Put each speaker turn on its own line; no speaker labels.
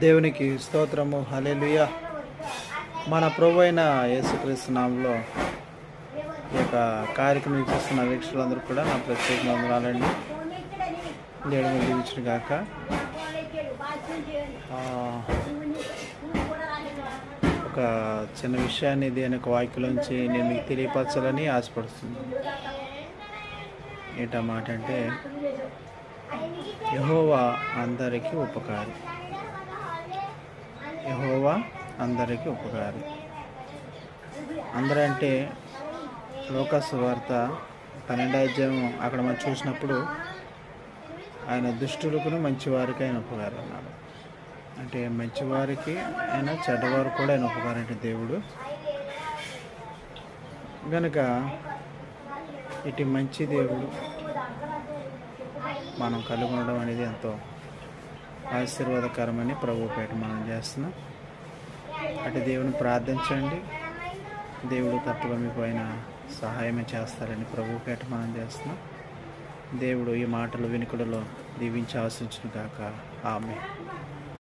దేవునికి స్తోత్రము, హల్లెలూయా. మన ప్రభు అయిన యేసుక్రీస్తు నామములో ఈ యొక్క కార్యక్రమం చూస్తున్న వీక్షకులందరూ కూడా నా ప్రత్యేక వందనాలండి. దేవుడు దీవించును గాక. ఒక చిన్న విషయాన్ని దేని ఒక వాక్యంలోంచి నేను మీకు తెలియపరచాలని ఆశపడుతున్నాను. ఏంటన్నమాట అంటే, యెహోవా అందరికీ ఉపకారి. యెహోవా అందరికీ ఉపకారి. అందరంటే లూకా సువార్త 12వ అధ్యాయం అక్కడ మనం చూసినప్పుడు ఆయన దుష్టులకు మంచివారికి ఆయన ఉపకారం అన్నాడు. అంటే మంచివారికి ఆయన చెడ్డవారు కూడా ఆయన ఉపకారం అంటే దేవుడు కనుక ఇటు మంచి దేవుడు మనం కలిగి ఉండడం అనేది ఎంతో ఆశీర్వాదకరమని ప్రభు పేట మనం చేస్తున్నాం. అటు దేవుని ప్రార్థించండి, దేవుడు తప్పగా మీకు ఆయన సహాయం చేస్తారని ప్రభు పేట మనం చేస్తున్నాం. దేవుడు ఈ మాటలు వినికుడిలో దీవించి ఆశించును గాక. ఆమేన్.